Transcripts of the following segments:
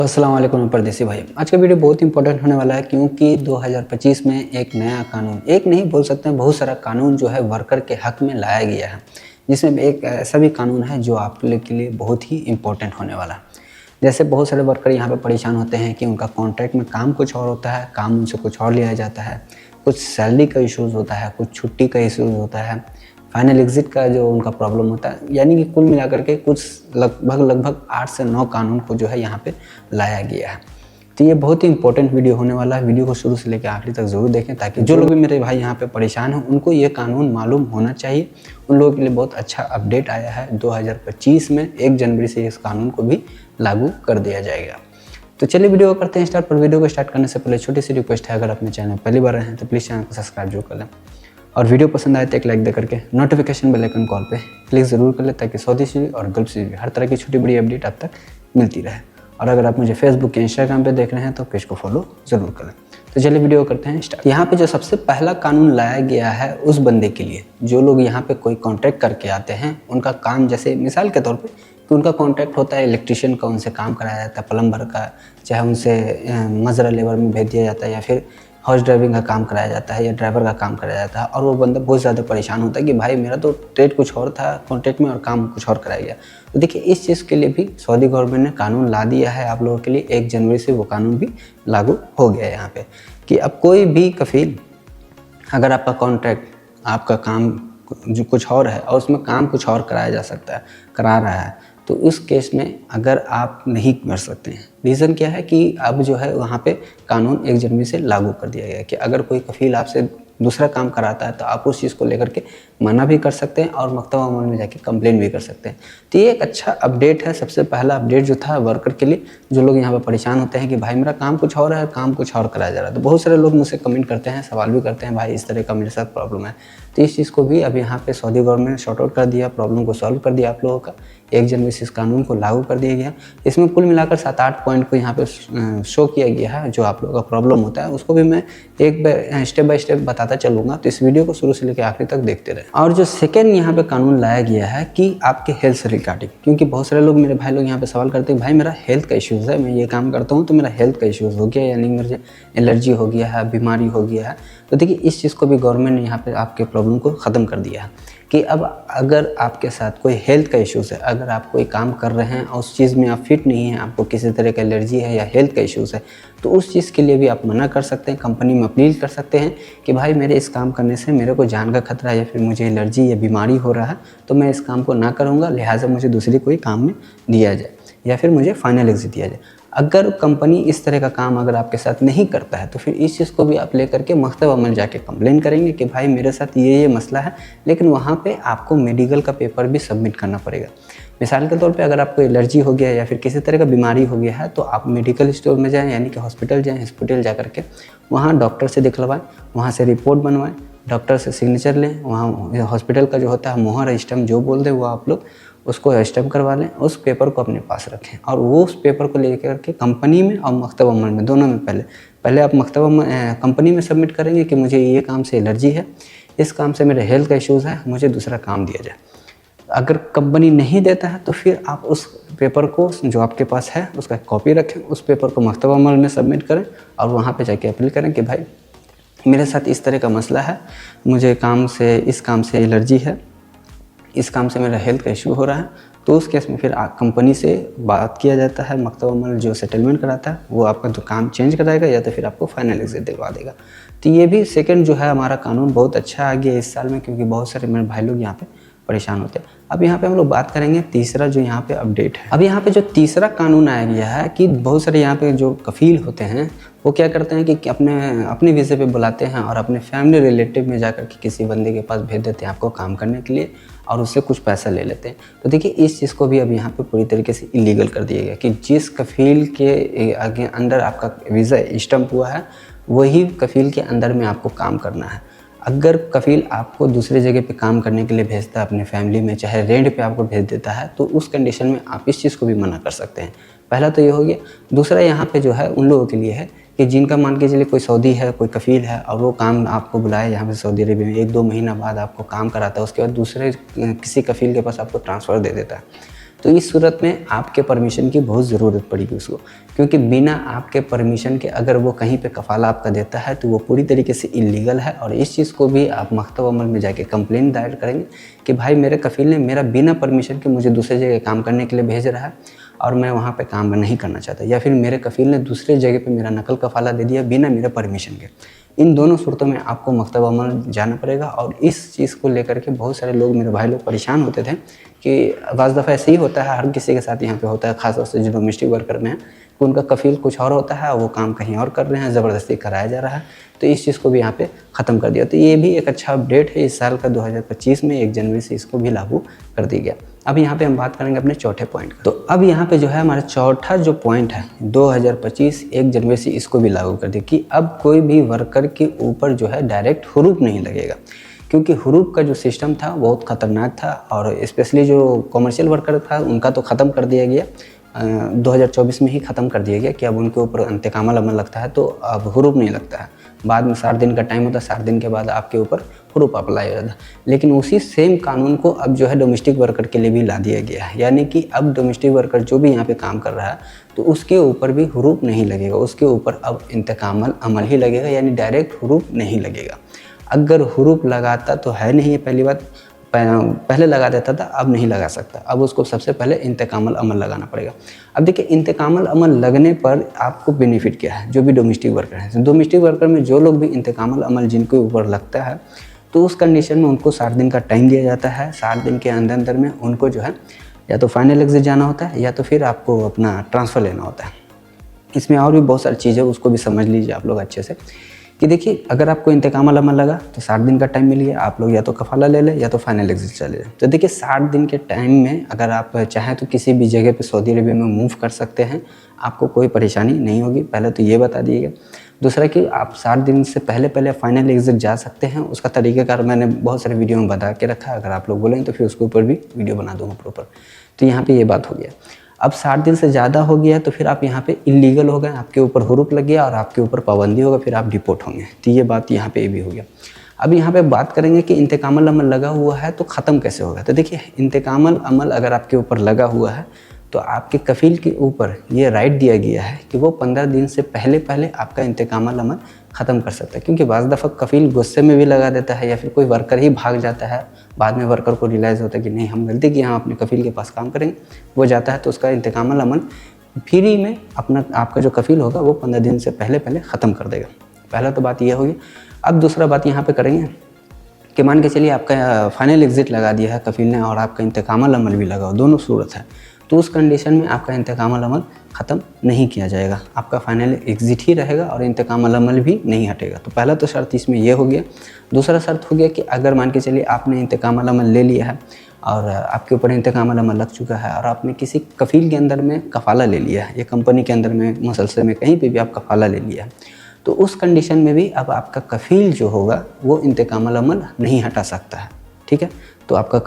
अस्सलाम वालेकुम परदेसी भाई। आज का वीडियो बहुत इंपॉर्टेंट होने वाला है क्योंकि 2025 में एक नया कानून, एक नहीं बोल सकते हैं, बहुत सारा कानून जो है वर्कर के हक में लाया गया है, जिसमें एक ऐसा भी कानून है जो आप लोग के लिए बहुत ही इंपॉर्टेंट होने वाला है। जैसे बहुत सारे वर्कर यहाँ पे परेशान होते हैं कि उनका कॉन्ट्रैक्ट में काम कुछ और होता है, काम उनसे कुछ और लिया जाता है, कुछ सैलरी का इशूज़ होता है, कुछ छुट्टी का इशूज़ होता है, फाइनल एग्ज़िट का जो उनका प्रॉब्लम होता है, यानी कि कुल मिलाकर के कुछ लगभग 8 से 9 कानून को जो है यहाँ पे लाया गया है। तो ये बहुत ही इंपॉर्टेंट वीडियो होने वाला है। वीडियो को शुरू से लेकर आखिरी तक ज़रूर देखें ताकि जो लोग भी मेरे भाई यहाँ पे परेशान हैं उनको ये कानून मालूम होना चाहिए। उन लोगों के लिए बहुत अच्छा अपडेट आया है। 2025 में 1 जनवरी से इस कानून को भी लागू कर दिया जाएगा। तो चलिए वीडियो को करते हैं स्टार्ट। पर वीडियो को स्टार्ट करने से पहले छोटी सी रिक्वेस्ट है, अगर अपने चैनल पहली बार आए हैं तो प्लीज़ चैनल को सब्सक्राइब जरूर कर लें और वीडियो पसंद आए तो एक लाइक दे करके नोटिफिकेशन बेल आइकन कॉल पे क्लिक ज़रूर कर ले ताकि सऊदी से और गल्फ से भी हर तरह की छोटी बड़ी अपडेट आप तक मिलती रहे। और अगर आप मुझे फेसबुक या इंस्टाग्राम पे देख रहे हैं तो पेज को फॉलो ज़रूर करें। तो चलिए वीडियो करते हैं स्टार्ट। यहाँ पे जो सबसे पहला कानून लाया गया है उस बंदे के लिए जो लोग यहाँ पे कोई कॉन्ट्रैक्ट करके आते हैं, उनका काम जैसे मिसाल के तौर पर कि उनका कॉन्ट्रैक्ट होता है इलेक्ट्रिशियन का, उनसे काम कराया जाता है, प्लम्बर का, चाहे उनसे मजरा लेबर में भेज दिया जाता है या फिर हाउस ड्राइविंग का काम कराया जाता है या ड्राइवर का काम कराया जाता है। और वो बंदा बहुत ज़्यादा परेशान होता है कि भाई मेरा तो ट्रेड कुछ और था कॉन्ट्रैक्ट में और काम कुछ और कराया गया। तो देखिए इस चीज़ के लिए भी सऊदी गवर्नमेंट ने कानून ला दिया है आप लोगों के लिए। 1 जनवरी से वो कानून भी लागू हो गया है यहाँ पे कि अब कोई भी कफील, अगर आपका कॉन्ट्रैक्ट, आपका काम जो कुछ और है और उसमें काम कुछ और कराया जा सकता है, करा रहा है, तो उस केस में अगर आप नहीं कर सकते हैं। रीज़न क्या है कि अब जो है वहाँ पे कानून 1 जनवरी से लागू कर दिया गया है कि अगर कोई कफील आपसे दूसरा काम कराता है तो आप उस चीज़ को लेकर के मना भी कर सकते हैं और मकतबा अमल में जाके कंप्लेन भी कर सकते हैं। तो ये एक अच्छा अपडेट है। सबसे पहला अपडेट जो था वर्कर के लिए, जो लोग यहाँ पर परेशान होते हैं कि भाई मेरा काम कुछ और है, काम कुछ और कराया जा रहा है। तो बहुत सारे लोग मुझसे कमेंट करते हैं, सवाल भी करते हैं, भाई इस तरह का मेरे साथ प्रॉब्लम है। तो इस चीज़ को भी अब यहाँ पे सऊदी गवर्नमेंट ने शॉर्ट आउट कर दिया, प्रॉब्लम को सॉल्व कर दिया आप लोगों का। 1 जनवरी से इस कानून को लागू कर दिया गया। इसमें कुल मिलाकर 7-8 पॉइंट को यहाँ पे शो किया गया है। जो आप लोगों का प्रॉब्लम होता है उसको भी मैं एक स्टेप बाय स्टेप बताता चलूँगा, तो इस वीडियो को शुरू से लेकर आखिरी तक देखते रहें। और जो सेकेंड यहाँ पे कानून लाया गया है कि आपके हेल्थ से रिगार्डिंग, क्योंकि बहुत सारे लोग, मेरे भाई लोग यहाँ पे सवाल करते हैं भाई मेरा हेल्थ का इश्यूज़ है, मैं ये काम करता हूँ तो मेरा हेल्थ का इश्यूज़ हो गया, यानी मुझे एलर्जी हो गया है, बीमारी हो गया है। तो देखिए इस चीज़ को भी गवर्नमेंट ने यहाँ पे आपके प्रॉब्लम को ख़त्म कर दिया है कि अब अगर आपके साथ कोई हेल्थ का इश्यूज़ है, अगर आप कोई काम कर रहे हैं और उस चीज़ में आप फिट नहीं हैं, आपको किसी तरह का एलर्जी है या हेल्थ का इश्यूज़ है, तो उस चीज़ के लिए भी आप मना कर सकते हैं। कंपनी में अपील कर सकते हैं कि भाई मेरे इस काम करने से मेरे को जान का खतरा है या फिर मुझे एलर्जी या बीमारी हो रहा है, तो मैं इस काम को ना करूँगा, लिहाजा मुझे दूसरी कोई काम में दिया जाए या फिर मुझे फाइनल एग्जिट दिया जाए। अगर कंपनी इस तरह का काम अगर आपके साथ नहीं करता है तो फिर इस चीज़ को भी आप लेकर के मकतब अमल जाके कंप्लेन करेंगे कि भाई मेरे साथ ये मसला है, लेकिन वहाँ पे आपको मेडिकल का पेपर भी सबमिट करना पड़ेगा। मिसाल के तौर पे अगर आपको एलर्जी हो गया या फिर किसी तरह का बीमारी हो गया है तो आप मेडिकल स्टोर में जाएँ, यानी कि हॉस्पिटल जाएँ, हॉस्पिटल जा करके वहाँ डॉक्टर से दिखलवाएँ, वहाँ से रिपोर्ट बनवाएँ, डॉक्टर से सिग्नेचर लें, वहाँ हॉस्पिटल का जो होता है मोहर स्टैम्प जो बोल दे वो आप लोग उसको स्टैम्प करवा लें, उस पेपर को अपने पास रखें और वो उस पेपर को लेकर के कंपनी में और मकतब अमल में, दोनों में पहले आप कंपनी में सबमिट करेंगे कि मुझे ये काम से एलर्जी है, इस काम से मेरे हेल्थ का इश्यूज़ है, मुझे दूसरा काम दिया जाए। अगर कंपनी नहीं देता है तो फिर आप उस पेपर को जो आपके पास है उसका कॉपी रखें, उस पेपर को मकतब अमल में सबमिट करें और वहाँ पर जाके अपील करें कि भाई मेरे साथ इस तरह का मसला है, मुझे इस काम से एलर्जी है, इस काम से मेरा हेल्थ का इशू हो रहा है। तो उस केस में फिर कंपनी से बात किया जाता है, मकतब अमल जो सेटलमेंट कराता है वो आपका जो काम चेंज कराएगा या तो फिर आपको फाइनल एग्जिट दिलवा देगा। तो ये भी सेकंड जो है हमारा कानून बहुत अच्छा आ गया इस साल में, क्योंकि बहुत सारे मेरे भाई लोग यहाँ पे परेशान होते हैं। अब यहाँ पे हम लोग बात करेंगे तीसरा जो यहाँ पे अपडेट है। अब यहाँ पे जो तीसरा कानून आया गया है कि बहुत सारे यहाँ पे जो कफील होते हैं वो क्या करते हैं कि अपने वीज़े पे बुलाते हैं और अपने फैमिली रिलेटिव में जाकर के किसी बंदे के पास भेज देते हैं आपको काम करने के लिए और उससे कुछ पैसा ले लेते हैं। तो देखिए इस चीज़ को भी अब यहाँ पे पूरी तरीके से इलीगल कर दिया गया कि जिस कफील के आगे अंडर आपका वीज़ा स्टम्प हुआ है वही कफील के अंदर में आपको काम करना है। अगर कफील आपको दूसरे जगह पे काम करने के लिए भेजता है अपने फैमिली में, चाहे रेंट पे आपको भेज देता है, तो उस कंडीशन में आप इस चीज़ को भी मना कर सकते हैं। पहला तो ये हो गया। दूसरा यहाँ पे जो है उन लोगों के लिए है कि जिनका मान के चलिए कोई सऊदी है, कोई कफील है और वो काम आपको बुलाए यहाँ पे सऊदी अरबिया में, 1-2 महीना बाद आपको काम कराता है, उसके बाद दूसरे किसी कफील के पास आपको ट्रांसफ़र दे देता है। तो इस सूरत में आपके परमिशन की बहुत ज़रूरत पड़ेगी उसको, क्योंकि बिना आपके परमिशन के अगर वो कहीं पे कफ़ाला आपका देता है तो वो पूरी तरीके से इलीगल है। और इस चीज़ को भी आप मकतब अमल में जाके कंप्लेंट दायर करेंगे कि भाई मेरे कफ़ील ने मेरा बिना परमिशन के मुझे दूसरी जगह काम करने के लिए भेज रहा है और मैं वहाँ पे काम नहीं करना चाहता, या फिर मेरे कफ़ील ने दूसरे जगह पे मेरा नकल कफ़ाला दे दिया बिना मेरे परमिशन के। इन दोनों सूरतों में आपको मकतब अमल जाना पड़ेगा। और इस चीज़ को लेकर के बहुत सारे लोग, मेरे भाई लोग परेशान होते थे कि बाज़ दफ़ा ऐसे ही होता है, हर किसी के साथ यहाँ पे होता है, ख़ास तौर से जो डोमेस्टिक वर्कर में है कि उनका कफ़ील कुछ और होता है, वो काम कहीं और कर रहे हैं, ज़बरदस्ती कराया जा रहा है। तो इस चीज़ को भी यहाँ पे ख़त्म कर दिया। तो ये भी एक अच्छा अपडेट है इस साल का 2025 में 1 जनवरी से इसको भी लागू कर दिया गया। अब यहाँ पे हम बात करेंगे अपने चौथे पॉइंट का। तो अब यहाँ पे जो है हमारा चौथा जो पॉइंट है 2025 1 जनवरी से इसको भी लागू कर दिया कि अब कोई भी वर्कर के ऊपर जो है डायरेक्ट हुरूप नहीं लगेगा, क्योंकि हुरूप का जो सिस्टम था बहुत ख़तरनाक था और स्पेशली जो कमर्शियल वर्कर था उनका तो ख़त्म कर दिया गया, 2024 में ही ख़त्म कर दिया गया कि अब उनके ऊपर इंतकामल अमल लगता है, तो अब हुरूप नहीं लगता है। बाद में 60 दिन का टाइम होता है, 60 दिन के बाद आपके ऊपर हुरूप अप्लाई हो जाता है। लेकिन उसी सेम कानून को अब जो है डोमेस्टिक वर्कर के लिए भी ला दिया गया है, यानी कि अब डोमेस्टिक वर्कर जो भी यहाँ पे काम कर रहा है तो उसके ऊपर भी हुरूप नहीं लगेगा, उसके ऊपर अब इंतकामल अमल ही लगेगा, यानी डायरेक्ट हुरूप नहीं लगेगा। अगर हुरूप लगाता तो है नहीं, पहली बात पहले लगा देता था, अब नहीं लगा सकता, अब उसको सबसे पहले इंतकामल अमल लगाना पड़ेगा। अब देखिए इंतकामल अमल लगने पर आपको बेनिफिट क्या है, जो भी डोमेस्टिक वर्कर हैं, डोमेस्टिक वर्कर में जो लोग भी इंतकामल अमल जिनके ऊपर लगता है तो उस कंडीशन में उनको 60 दिन का टाइम दिया जाता है। 60 दिन के अंदर में उनको जो है या तो फाइनल एग्जिट जाना होता है या तो फिर आपको अपना ट्रांसफ़र लेना होता है। इसमें और भी बहुत सारी चीज़ें, उसको भी समझ लीजिए आप लोग अच्छे से कि देखिए अगर आपको इंतकामल अमल लगा तो 60 दिन का टाइम मिल गया, आप लोग या तो कफ़ाला ले लें या तो फाइनल एग्जिट चले जाए। तो देखिए 60 दिन के टाइम में अगर आप चाहें तो किसी भी जगह पे सऊदी अरबिया में मूव कर सकते हैं, आपको कोई परेशानी नहीं होगी, पहले तो ये बता दिएगा। दूसरा कि आप 60 दिन से पहले फाइनल एग्जिट जा सकते हैं, उसका तरीक़ाकार मैंने बहुत सारे वीडियो में बता के रखा है, अगर आप लोग बोलें तो फिर उसके ऊपर भी वीडियो बना दूँगा प्रॉपर। तो यहाँ पर ये बात हो गया। अब 60 दिन से ज़्यादा हो गया तो फिर आप यहाँ पे इलीगल हो गए, आपके ऊपर हुरूप लग गया और आपके ऊपर पाबंदी होगा, फिर आप डिपोर्ट होंगे। तो ये बात यहाँ पे भी हो गया। अब यहाँ पे बात करेंगे कि इंतकामल अमल लगा हुआ है तो ख़त्म कैसे होगा। तो देखिए इंतकामल अमल अगर आपके ऊपर लगा हुआ है तो आपके कफ़ील के ऊपर ये राइट दिया गया है कि वो 15 दिन से पहले आपका इंतकामल अमल ख़त्म कर सकता है, क्योंकि बाज़ दफ़ा कफ़ील गुस्से में भी लगा देता है या फिर कोई वर्कर ही भाग जाता है, बाद में वर्कर को रियलाइज़ होता है कि नहीं हम गलती की, हम अपने कफ़ील के पास काम करेंगे, वो जाता है तो उसका इंतकामल अमल फ्री में आपका जो कफ़ील होगा वो 15 दिन से पहले ख़त्म कर देगा। पहला तो बात ये होगी। अब दूसरा बात यहाँ पे करेंगे कि मान के चलिए आपका फाइनल एग्जिट लगा दिया है कफ़ील ने और आपका इंतकामल अमल भी लगा हो, दोनों सूरत है, तो उस कंडीशन में आपका इंतकामल अमल ख़त्म नहीं किया जाएगा, आपका फाइनल एग्जिट ही रहेगा और इंतकामल अमल भी नहीं हटेगा। तो पहला तो शर्त इसमें यह हो गया। दूसरा शर्त हो गया कि अगर मान के चलिए आपने इंतकामल अमल ले लिया है और आपके ऊपर इंतकामल अमल लग चुका है और आपने किसी कफ़ील के अंदर में कफ़ाला ले लिया है या कंपनी के अंदर में मुसलसल में कहीं पे भी आप कफ़ाला ले लिया है, तो उस कंडीशन में भी अब आपका कफ़ील जो होगा वो इंतकामल अमल नहीं हटा सकता है। ठीक है, तो आपका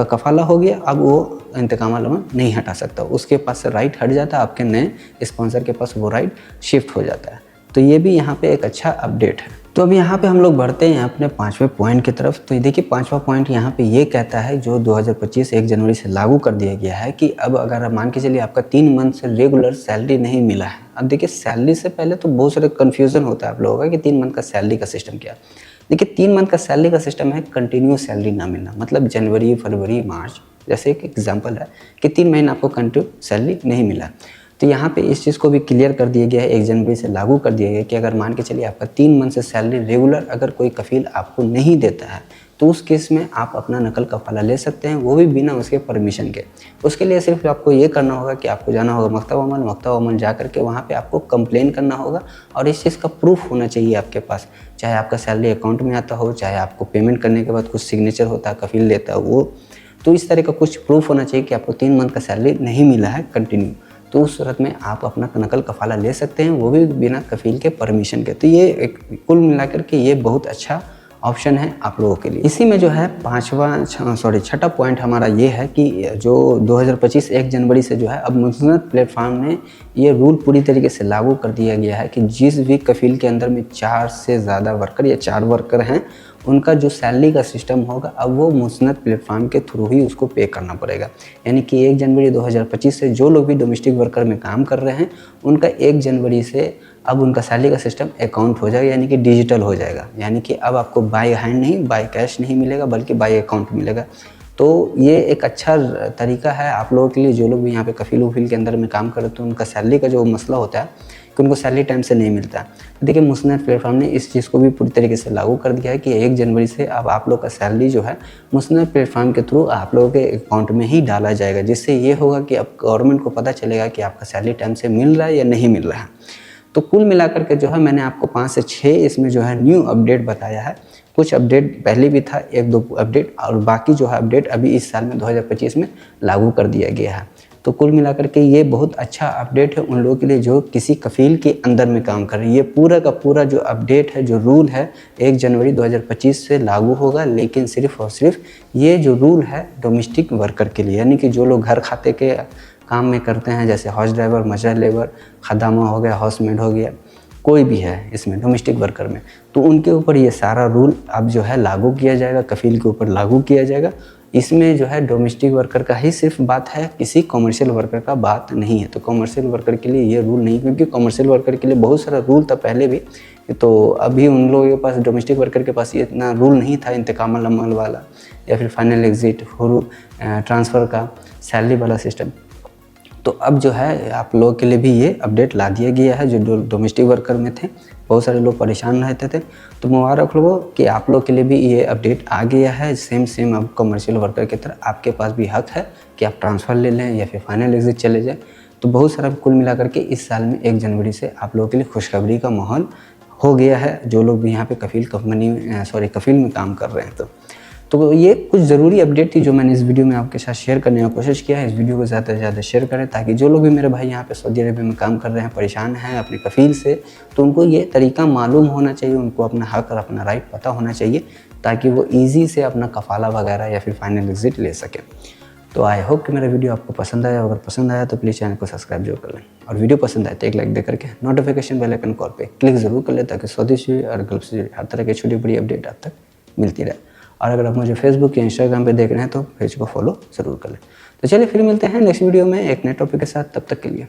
कफ़ाला हो गया, अब वो इंतकामल अमल नहीं हटा सकता, उसके पास से राइट हट जाता है, आपके नए स्पॉन्सर के पास वो राइट शिफ्ट हो जाता है। तो ये भी यहाँ पे एक अच्छा अपडेट है। तो अब यहाँ पे हम लोग बढ़ते हैं अपने 5वें पॉइंट की तरफ। तो देखिए 5वां पॉइंट यहाँ पे ये कहता है, जो 2025 1 जनवरी से लागू कर दिया गया है कि अब अगर मान के चलिए आपका 3 मंथ से रेगुलर सैलरी नहीं मिला है। अब देखिए सैलरी से पहले तो बहुत सारे कन्फ्यूज़न होता है आप लोगों का कि 3 मंथ का सैलरी का सिस्टम क्या है। देखिए 3 मंथ का सैलरी का सिस्टम है कंटिन्यूस सैलरी ना मिलना, मतलब जनवरी, फरवरी, मार्च जैसे एक एग्जांपल है कि 3 महीने आपको कंटिन्यू सैलरी नहीं मिला। तो यहाँ पे इस चीज़ को भी क्लियर कर दिया गया है, 1 जनवरी से लागू कर दिया गया कि अगर मान के चलिए आपका 3 मंथ से सैलरी रेगुलर अगर कोई कफ़ील आपको नहीं देता है तो उस केस में आप अपना नकल कफ़ाला ले सकते हैं, वो भी बिना उसके परमिशन के। उसके लिए सिर्फ आपको ये करना होगा कि आपको जाना होगा मकतब अमल जा करके वहाँ पे आपको कंप्लेन करना होगा और इस चीज़ का प्रूफ होना चाहिए आपके पास, चाहे आपका सैलरी अकाउंट में आता हो, चाहे आपको पेमेंट करने के बाद कुछ सिग्नेचर होता है कफ़ील देता है वो, तो इस तरह का कुछ प्रूफ होना चाहिए कि आपको 3 मंथ का सैलरी नहीं मिला है कंटिन्यू। तो उस सूरत में आप अपना नकल कफ़ाला ले सकते हैं, वो भी बिना कफ़ील के परमिशन के। तो ये एक कुल मिलाकर के ये बहुत अच्छा ऑप्शन है आप लोगों के लिए। इसी में जो है छठा पॉइंट हमारा ये है कि जो 2025 1 जनवरी से जो है अब मुसनद प्लेटफॉर्म ने ये रूल पूरी तरीके से लागू कर दिया गया है कि जिस भी कफ़ील के अंदर में 4 से ज़्यादा वर्कर या 4 वर्कर हैं उनका जो सैलरी का सिस्टम होगा अब वो मुस्नद प्लेटफॉर्म के थ्रू ही उसको पे करना पड़ेगा। यानी कि 1 जनवरी 2025 से जो लोग भी डोमेस्टिक वर्कर में काम कर रहे हैं उनका 1 जनवरी से अब उनका सैलरी का सिस्टम अकाउंट हो जाएगा, यानी कि डिजिटल हो जाएगा। यानी कि अब आपको बाय हैंड नहीं, बाय कैश नहीं मिलेगा, बल्कि बाय अकाउंट मिलेगा। तो ये एक अच्छा तरीका है आप लोगों के लिए जो लोग भी यहाँ पे कफ़ील वफ़ील के अंदर में काम कर रहे हैं। तो उनका सैलरी का जो मसला होता है कि उनको सैलरी टाइम से नहीं मिलता है। देखिए मुस्नद प्लेटफॉर्म ने इस चीज़ को भी पूरी तरीके से लागू कर दिया है कि 1 जनवरी से अब आप लोग का सैलरी जो है मुस्नद प्लेटफॉर्म के थ्रू आप लोगों के अकाउंट में ही डाला जाएगा, जिससे ये होगा कि अब गवर्नमेंट को पता चलेगा कि आपका सैलरी टाइम से मिल रहा है या नहीं मिल रहा है। तो कुल मिलाकर के जो है मैंने आपको 5 से 6 इसमें जो है न्यू अपडेट बताया है। कुछ अपडेट पहले भी था, 1-2 अपडेट, और बाकी जो है अपडेट अभी इस साल में 2025 में लागू कर दिया गया है। तो कुल मिलाकर के ये बहुत अच्छा अपडेट है उन लोगों के लिए जो किसी कफ़ील के अंदर में काम कर रहे हैं। ये पूरा का पूरा जो अपडेट है, जो रूल है 1 जनवरी 2025 से लागू होगा, लेकिन सिर्फ़ और सिर्फ ये जो रूल है डोमेस्टिक वर्कर के लिए, यानी कि जो लोग घर खाते के काम में करते हैं, जैसे हाउस ड्राइवर, मजर लेबर, खदामा हो गया, हाउसमेड हो गया, कोई भी है इसमें डोमेस्टिक वर्कर में, तो उनके ऊपर ये सारा रूल अब जो है लागू किया जाएगा, कफ़ील के ऊपर लागू किया जाएगा। इसमें जो है डोमेस्टिक वर्कर का ही सिर्फ बात है, किसी कमर्शियल वर्कर का बात नहीं है। तो कमर्शियल वर्कर के लिए ये रूल नहीं, क्योंकि कमर्शियल वर्कर के लिए बहुत सारा रूल था पहले भी, तो अभी उन लोगों के पास, डोमेस्टिक वर्कर के पास ये इतना रूल नहीं था इंतकाम अमल वाला या फिर फाइनल एग्जिट, ट्रांसफ़र का, सैलरी वाला सिस्टम। तो अब जो है आप लोगों के लिए भी ये अपडेट ला दिया गया है जो डोमेस्टिक वर्कर में थे। बहुत सारे लोग परेशान रहते थे, तो मुबारक लोगों कि आप लोग के लिए भी ये अपडेट आ गया है। सेम अब कमर्शियल वर्कर की तरह आपके पास भी हक है कि आप ट्रांसफ़र ले लें या फिर फाइनल एग्जिट चले जाएँ। तो बहुत सारा कुल मिलाकर के इस साल में 1 जनवरी से आप लोगों के लिए खुशखबरी का माहौल हो गया है, जो लोग भी यहाँ पे कफ़ील में काम कर रहे हैं। तो ये कुछ ज़रूरी अपडेट थी जो मैंने इस वीडियो में आपके साथ शेयर करने की कोशिश किया है। इस वीडियो को ज़्यादा से ज़्यादा शेयर करें, ताकि जो लोग भी मेरे भाई यहाँ पे सऊदी अरबिया में काम कर रहे हैं, परेशान हैं अपने कफ़ील से, तो उनको ये तरीका मालूम होना चाहिए, उनको अपना हक और अपना राइट पता होना चाहिए, ताकि वो ईज़ी से अपना कफ़ाला वगैरह या फिर फाइनल एग्जिट ले सकें। तो आई होप कि मेरा वीडियो आपको पसंद आया। अगर पसंद आया तो प्लीज़ चैनल को सब्सक्राइब जरूर कर लें, और वीडियो पसंद आए तो एक लाइक दे करके नोटिफिकेशन बेल आइकन कॉल पे क्लिक ज़रूर कर लें, ताकि सऊदी से और गल्फ से हर तरह की छोटी बड़ी अपडेट आप तक मिलती रहे। और अगर आप मुझे फेसबुक या इंस्टाग्राम पे देख रहे हैं तो पेज को फॉलो ज़रूर कर लें। तो चलिए फिर मिलते हैं नेक्स्ट वीडियो में एक नए टॉपिक के साथ, तब तक के लिए।